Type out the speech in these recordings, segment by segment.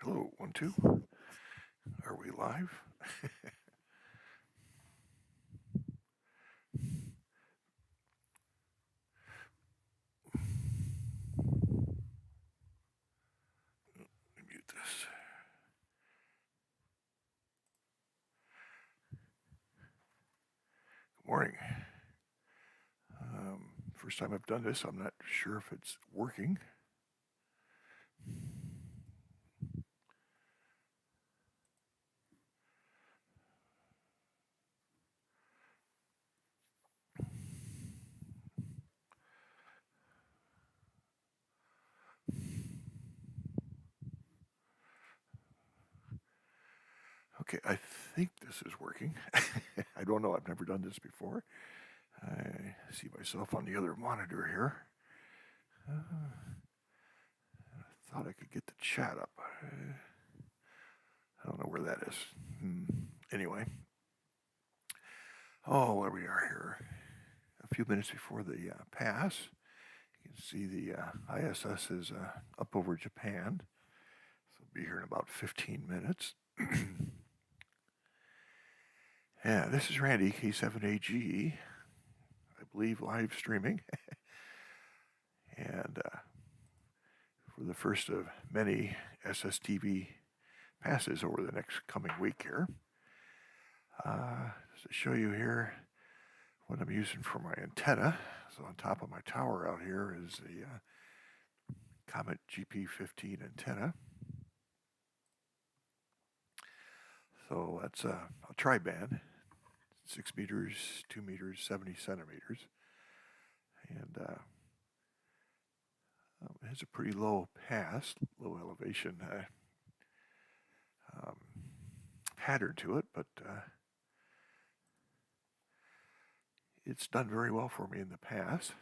Hello, 1, 2. Are we live? Let me mute this. Good morning. First time I've done this, I'm not sure if it's working. Okay, I think this is working. I don't know, I've never done this before. I see myself on the other monitor here. I thought I could get the chat up. I don't know where that is. Anyway. Oh, there we are here. A few minutes before the pass. You can see the ISS is up over Japan. So it'll be here in about 15 minutes. Yeah, this is Randy, K7AG, I believe live streaming. And for the first of many SSTV passes over the next coming week here. Just to show you here what I'm using for my antenna. So on top of my tower out here is the Comet GP15 antenna. So that's a tri-band, 6 meters, 2 meters, 70 centimeters. And it has a pretty low pass, low elevation pattern to it, but it's done very well for me in the past.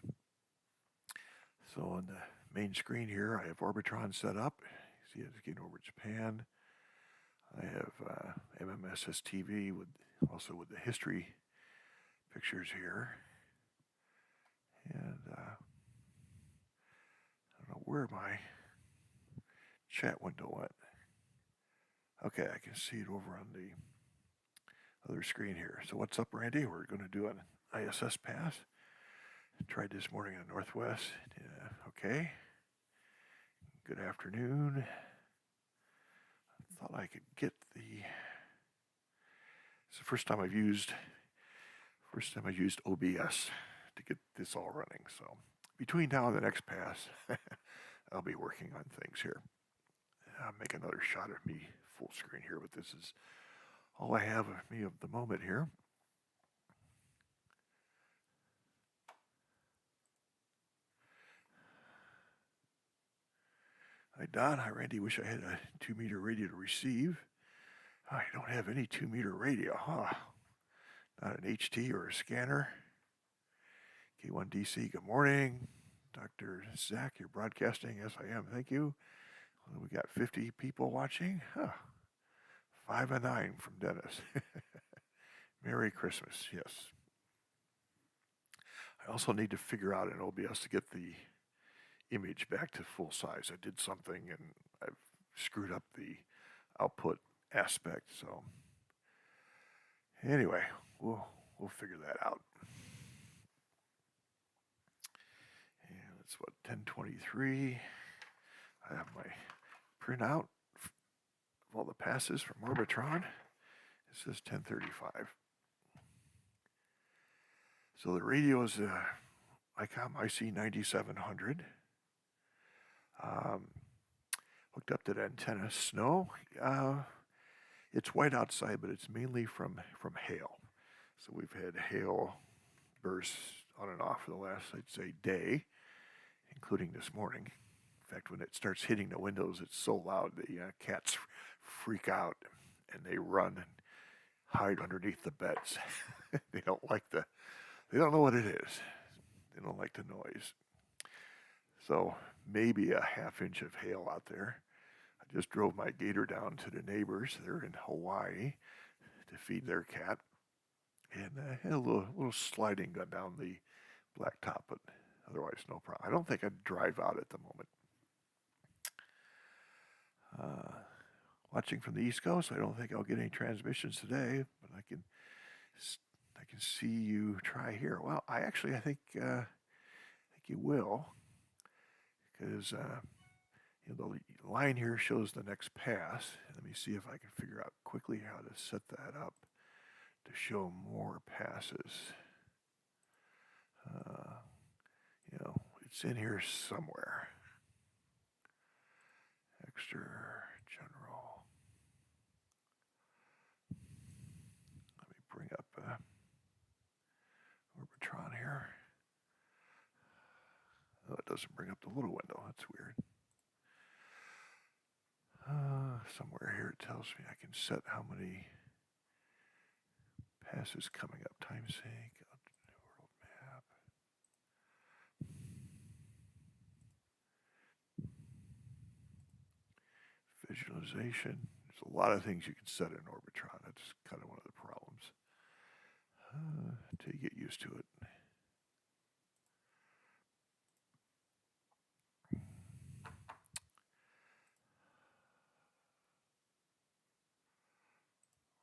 So on the main screen here, I have Orbitron set up. See, it's getting over Japan. I have ISS SSTV also with the history pictures here. And I don't know where my chat window went. Okay, I can see it over on the other screen here. So what's up, Randy? We're going to do an ISS pass. Tried this morning in the Northwest. Okay. Good afternoon. I thought I could get the. It's the first time I've used OBS to get this all running. So between now and the next pass, I'll be working on things here. I'll make another shot of me full screen here, but this is all I have of me of the moment here. Hi, Don. Hi, Randy. Wish I had a 2-meter radio to receive. I don't have any 2-meter radio, huh? Not an HT or a scanner. K1DC, good morning. Dr. Zach, you're broadcasting. Yes, I am. Thank you. Well, we got 50 people watching. Huh. 5 and 9 from Dennis. Merry Christmas. Yes. I also need to figure out in OBS to get the image back to full size. I did something and I've screwed up the output aspect. So anyway, we'll figure that out. And it's what, 10:23. I have my printout of all the passes from Orbitron. It says 10:35. So the radio is ICOM IC9700. Hooked up to the antenna. Snow. It's white outside, but it's mainly from hail. So we've had hail bursts on and off for the last, I'd say, day, including this morning. In fact, when it starts hitting the windows, it's so loud the cats freak out and they run and hide underneath the beds. They don't know what it is. They don't like the noise. So maybe a half-inch of hail out there. I just drove my gator down to the neighbors. They're in Hawaii to feed their cat. And had a little sliding gun down the blacktop, but otherwise no problem. I don't think I'd drive out at the moment. watching from the East Coast, I don't think I'll get any transmissions today, but I can see you try here. Well, I think you will, because the line here shows the next pass. Let me see if I can figure out quickly how to set that up to show more passes. It's in here somewhere. Extra general. Let me bring up Orbitron here. Oh, it doesn't bring up the little window. That's weird. Somewhere here it tells me I can set how many passes coming up. Time sync, world map. Visualization. There's a lot of things you can set in Orbitron. That's kind of one of the problems. Until you get used to it.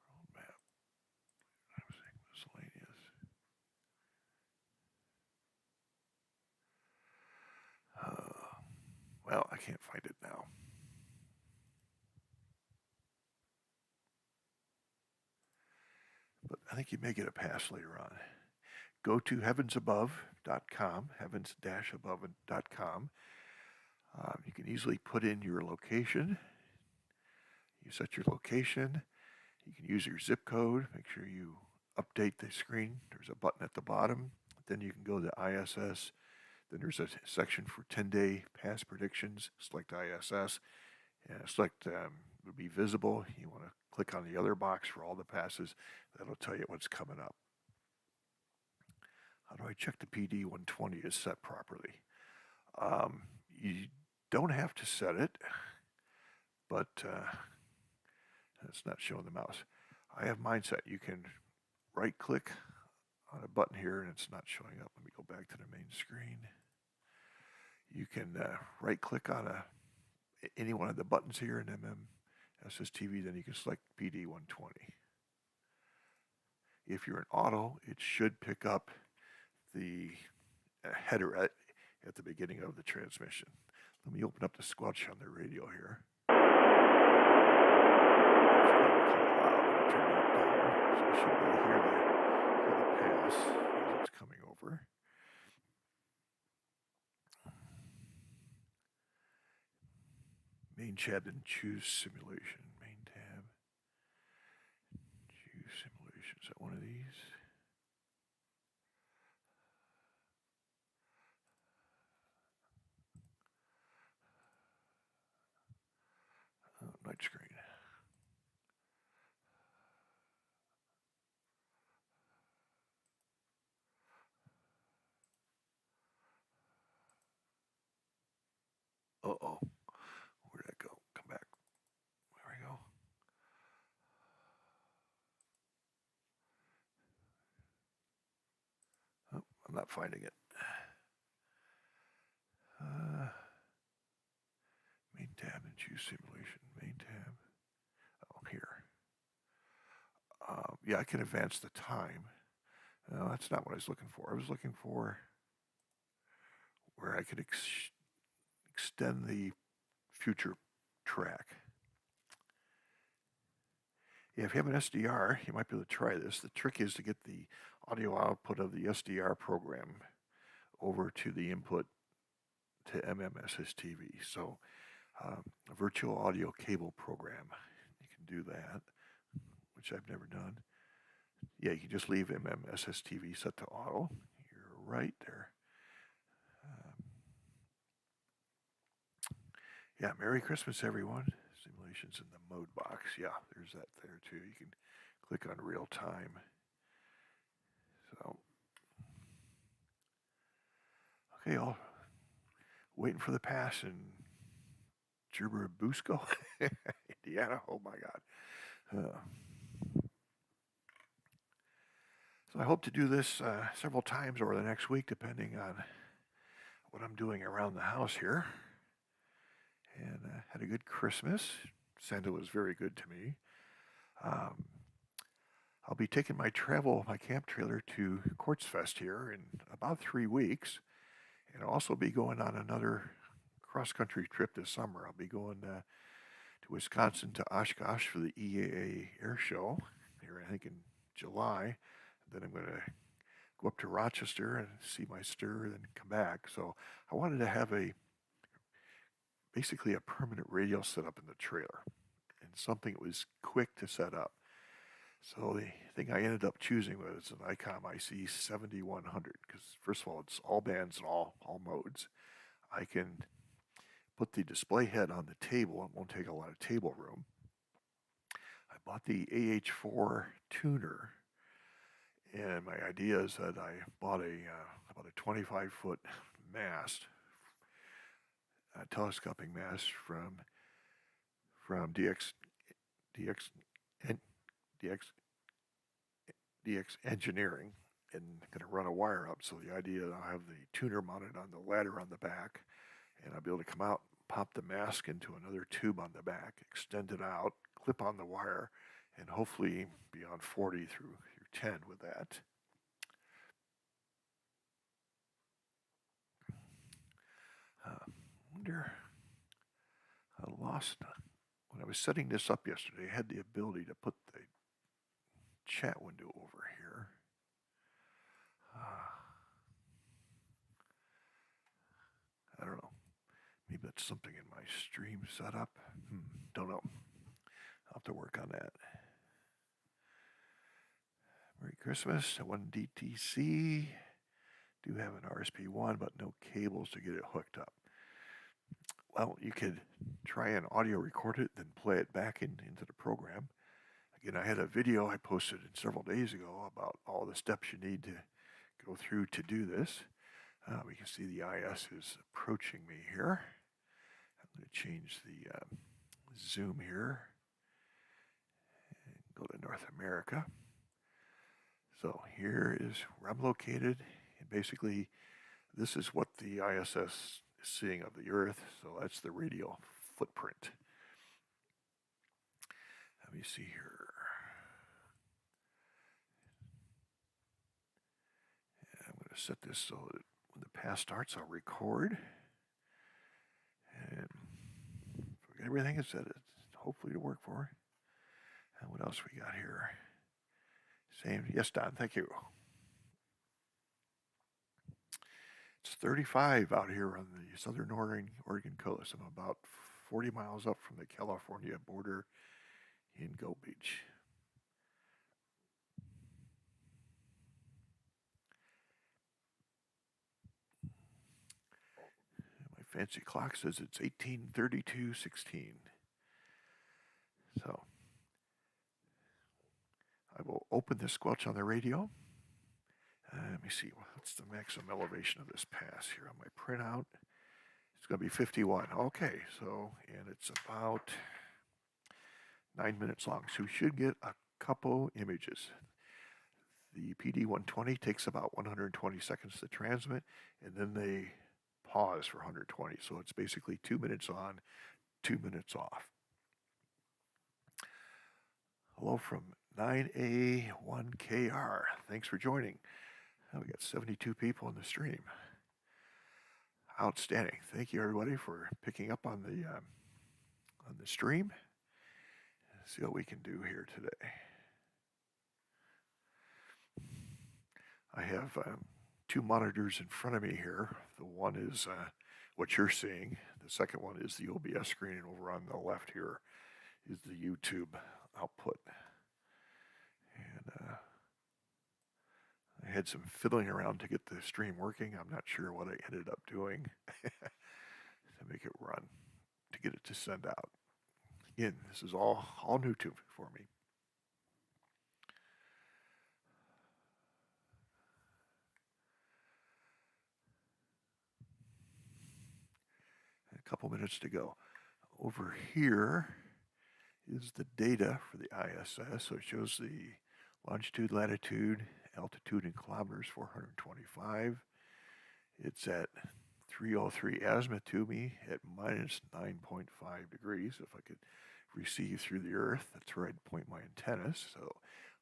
World map. I'm saying miscellaneous. Well, I can't find it now. But I think you may get a pass later on. Go to heavensabove.com, heavens-above.com. You can easily put in your location. You set your location. You can use your zip code. Make sure you update the screen. There's a button at the bottom. Then you can go to ISS. Then there's a section for 10-day pass predictions. Select ISS. Select would be visible. You want to click on the other box for all the passes. That'll tell you what's coming up. How do I check the PD 120 is set properly? You don't have to set it, but it's not showing the mouse. I have mine set. You can right click on a button here and it's not showing up. Let me go back to the main screen. You can right click on any one of the buttons here in SSTV, then you can select PD 120. If you're in auto, it should pick up the header at the beginning of the transmission. Let me open up the squelch on the radio here. It's probably kind of loud. Let me turn that down so you should be able to hear the pass as it's coming over. Main tab and choose simulation. Main tab. Choose simulation. Is that one of these? Night screen. Uh-oh. Where'd that go? Come back. There we go. Oh, I'm not finding it. Main tab and choose simulation. Main tab. Oh, here. Yeah, I can advance the time. No, that's not what I was looking for. I was looking for where I could extend the future track. Yeah, if you have an SDR, you might be able to try this. The trick is to get the audio output of the SDR program over to the input to SSTV. So a virtual audio cable program, you can do that, which I've never done. Yeah, you can just leave SSTV set to auto. You're right there. Yeah, Merry Christmas, everyone. Simulations in the mode box. Yeah, there's that there too. You can click on real time. So, okay, I'll waiting for the pass in Churubusco, Indiana. Oh my God. So I hope to do this several times over the next week, depending on what I'm doing around the house here. And had a good Christmas. Santa was very good to me. Um, I'll be taking my camp trailer to Quartz Fest here in about 3 weeks, and I'll also be going on another cross-country trip this summer. I'll be going to Wisconsin to Oshkosh for the EAA Air Show here, I think, in July. Then I'm going to go up to Rochester and see my stir, then come back. So I wanted to have basically a permanent radio set up in the trailer and something that was quick to set up. So the thing I ended up choosing was an ICOM IC 7100 because, first of all, it's all bands and all modes. I can put the display head on the table. It won't take a lot of table room. I bought the AH4 tuner, and my idea is that I bought about a 25-foot mast, a telescoping mast from DX Engineering, and going to run a wire up. So the idea is I'll have the tuner mounted on the ladder on the back, and I'll be able to come out, pop the mask into another tube on the back, extend it out, clip on the wire, and hopefully be on 40 through 10 with that. Wonder, I lost, when I was setting this up yesterday, I had the ability to put the chat window over here. I don't know. Maybe that's something in my stream setup. Don't know. I'll have to work on that. Merry Christmas. I won DTC. Do have an RSP1, but no cables to get it hooked up. Well, you could try and audio record it, then play it back into the program. Again, I had a video I posted several days ago about all the steps you need to go through to do this. We can see the IS is approaching me here. I'm going to change the zoom here and go to North America. So here is where I'm located, and basically this is what the ISS is seeing of the Earth, so that's the radial footprint. Let me see here. I'm going to set this so that when the pass starts, I'll record. And everything is set, hopefully to work for. And what else we got here? Same. Yes, Don, thank you. It's 35 out here on the southern Oregon coast. I'm about 40 miles up from the California border in Gold Beach. My fancy clock says it's 18:32:16. So I will open the squelch on the radio. Let me see, what's the maximum elevation of this pass here on my printout? It's going to be 51. Okay, so, and it's about 9 minutes long. So we should get a couple images. The PD-120 takes about 120 seconds to transmit, and then they pause for 120. So it's basically 2 minutes on, 2 minutes off. Hello from 9A1KR. Thanks for joining. We got 72 people in the stream. Outstanding. Thank you, everybody, for picking up on the stream. Let's see what we can do here today. I have 2 monitors in front of me here. The one is what you're seeing. The second one is the OBS screen, and over on the left here is the YouTube output. And I had some fiddling around to get the stream working. I'm not sure what I ended up doing to make it run, to get it to send out. Again, this is all new for me. A couple minutes to go. Over here is the data for the ISS. So it shows the longitude, latitude, altitude in kilometers, 425. It's at 303 azimuth to me at minus 9.5 degrees. If I could receive through the earth. That's where I'd point my antennas. So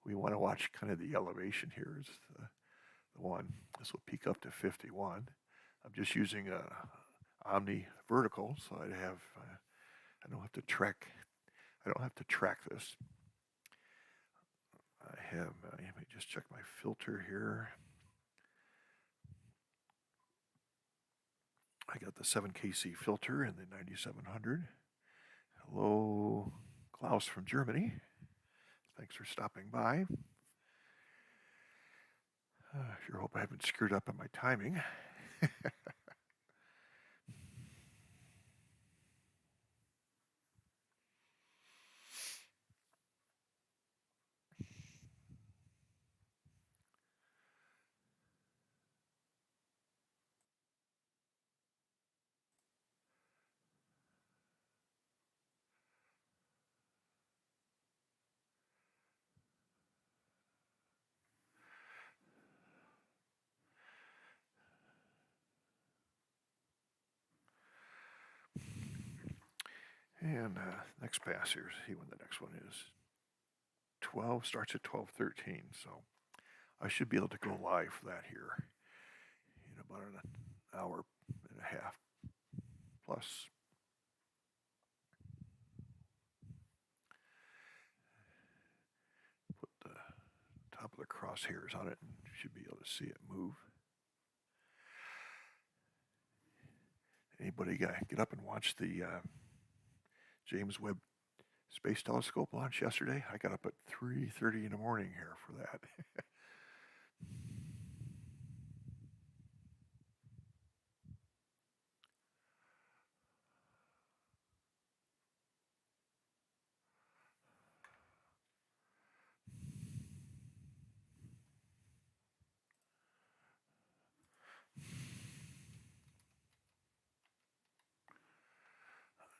we want to watch kind of the elevation here is the one. This will peak up to 51. I'm just using a omni vertical, so I don't have to track. I don't have to track this. I have. Let me just check my filter here. I got the 7KC filter in the 9700. Hello, Klaus from Germany. Thanks for stopping by. Sure hope I haven't screwed up on my timing. And next pass here, see when the next one is. 12 starts at 12:13, so I should be able to go live for that here in about an hour and a half plus. Put the top of the crosshairs on it and should be able to see it move. Anybody get up and watch the James Webb Space Telescope launch yesterday? I got up at 3:30 in the morning here for that.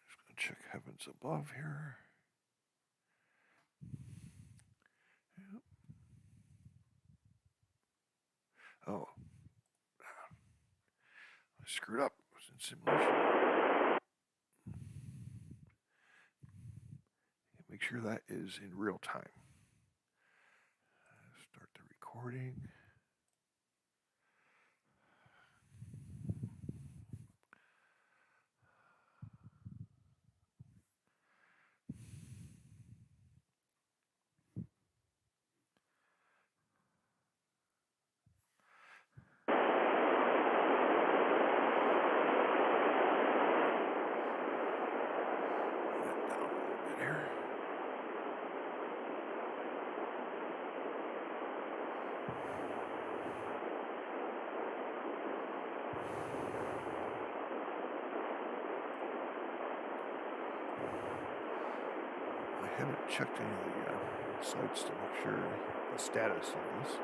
Just going to check heavens above here. Yep. Oh, I screwed up. I was in simulation. Make sure that is in real time. Start the recording. I haven't checked any of the sites to make sure the status of this.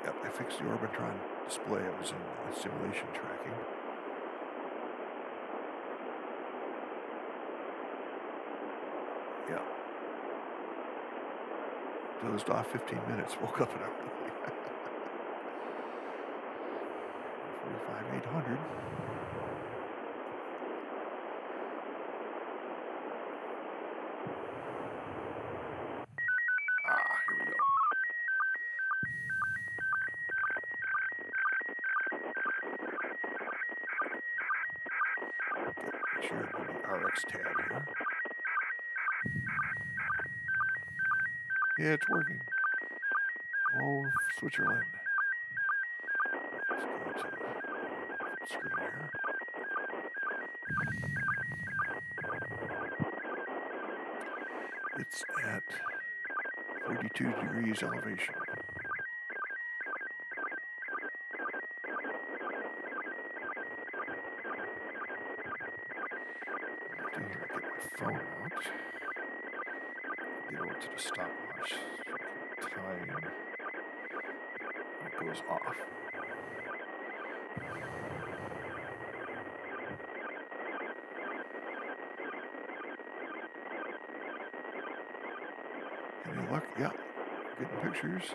Yep, I fixed the Orbitron display. I was in simulation tracking. Yeah. Dozed off 15 minutes, woke up an hour early. 45,800. Here we go. Make sure I'm in the RX tab here. Yeah, it's working. Oh, Switzerland. Let's go to the screen here. It's at 32 degrees elevation. Get my phone out. Get over to the stopwatch so I can time when it goes off. Any luck? Yeah, getting pictures.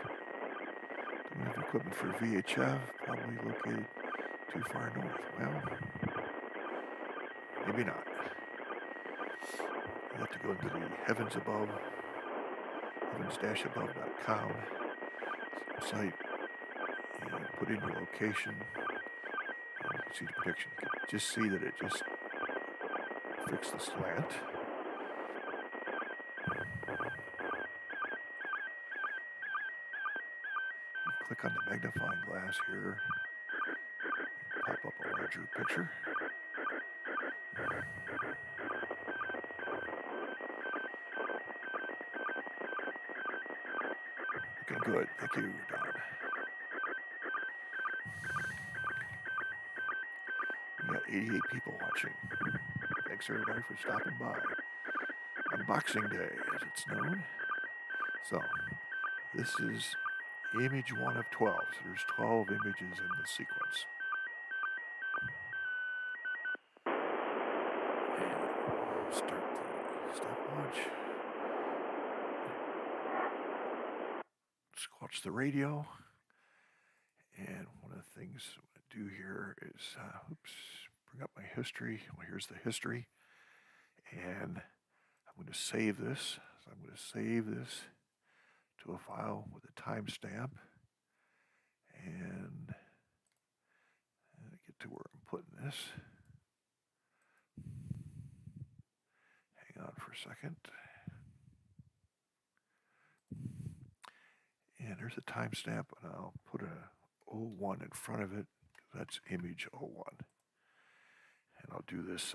Don't have equipment for VHF, probably located too far north. Well, maybe not. You have to go into the heavens above, heavens-above.com site and put in your location. And you can see the prediction. You can just see that it just fixed the slant. You click on the magnifying glass here, pop up a larger picture. Looking good. Thank you, Don. We got 88 people watching. Thanks everybody for stopping by. Unboxing Day, as it's known. So, this is image 1 of 12. So there's 12 images in the sequence. And start the stopwatch. Squelch the radio. And one of the things I'm going to do here is, bring up my history. Well, here's the history. And I'm going to save this. So I'm going to save this to a file with a timestamp. And get to where I'm putting this. Hang on for a second. And there's a timestamp, and I'll put a 01 in front of it. That's image 01. And I'll do this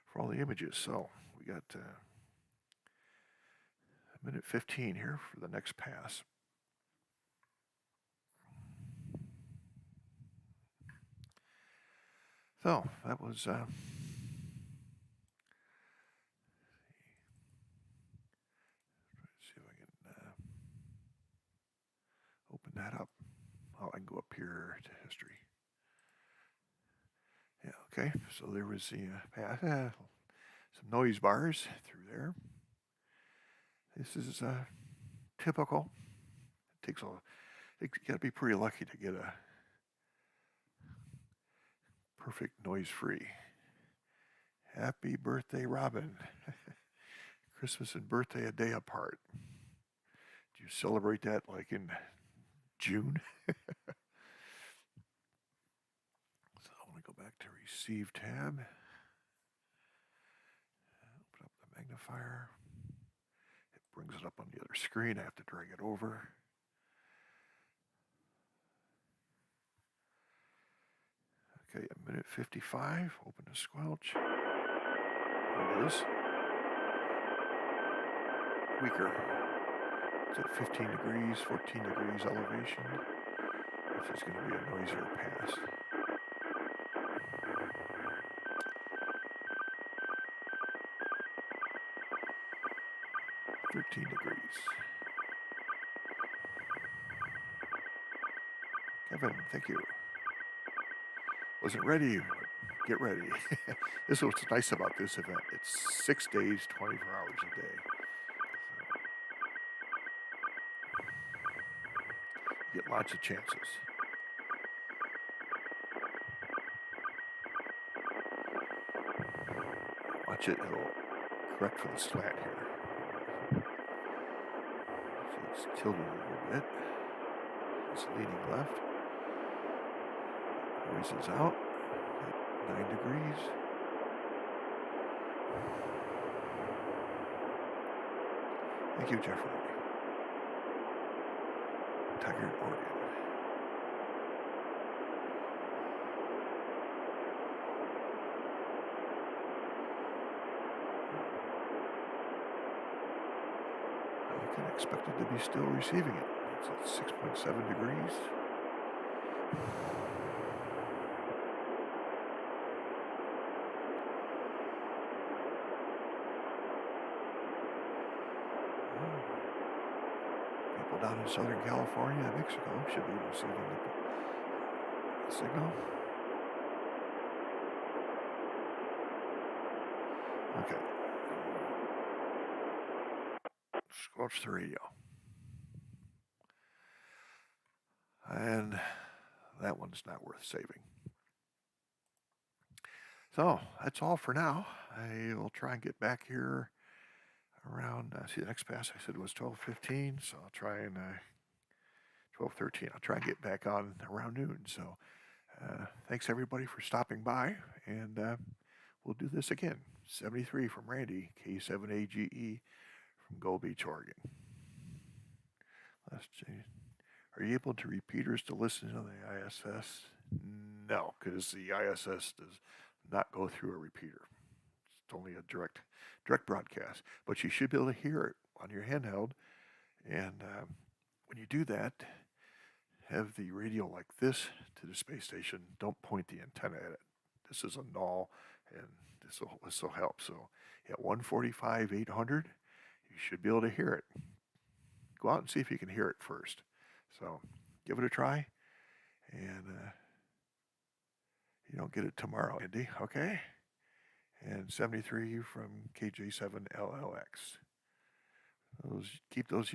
for all the images. So we got a minute 15 here for the next pass. So that was let's see if I can open that up. Oh, I can go up here to history. Yeah, okay. So there was the pass. Some noise bars through there. This is typical. It takes you got to be pretty lucky to get a perfect noise-free. Happy birthday, Robin. Christmas and birthday a day apart. Do you celebrate that like in June? So I want to go back to Receive tab. Open up the magnifier. It brings it up on the other screen. I have to drag it over. Okay, a minute 55. Open the squelch. There it is. Weaker. It's at 15 degrees, 14 degrees elevation. This is going to be a noisier pass. $13. Kevin, thank you. Wasn't ready, but get ready. This is what's nice about this event. It's 6 days, 24 hours a day. You get lots of chances. Watch it, it'll correct for the slant here. So it's tilted a little bit. It's leaning left. Noise is out at 9 degrees. Thank you, Jeffrey. Taggart, Oregon. I can expect it to be still receiving it. It's at 6.7 degrees. People down in Southern California and Mexico should be receiving the signal. Okay. squelch the radio. And that one's not worth saving. So that's all for now. I will try and get back here around, see the next pass I said was 12:15, so I'll try and 12:13. I'll try and get back on around noon. So thanks everybody for stopping by, and we'll do this again. 73 from Randy, K7AGE from Gold Beach, Oregon. Let's see. Are you able to repeaters to listen to the ISS? No, because the ISS does not go through a repeater. It's only a direct broadcast. But you should be able to hear it on your handheld. And when you do that, have the radio like this to the space station. Don't point the antenna at it. This is a null, and this will help. So at 145, 800, you should be able to hear it. Go out and see if you can hear it first. So give it a try, and you don't get it tomorrow, Andy, okay? And 73 from KJ7LLX. Keep those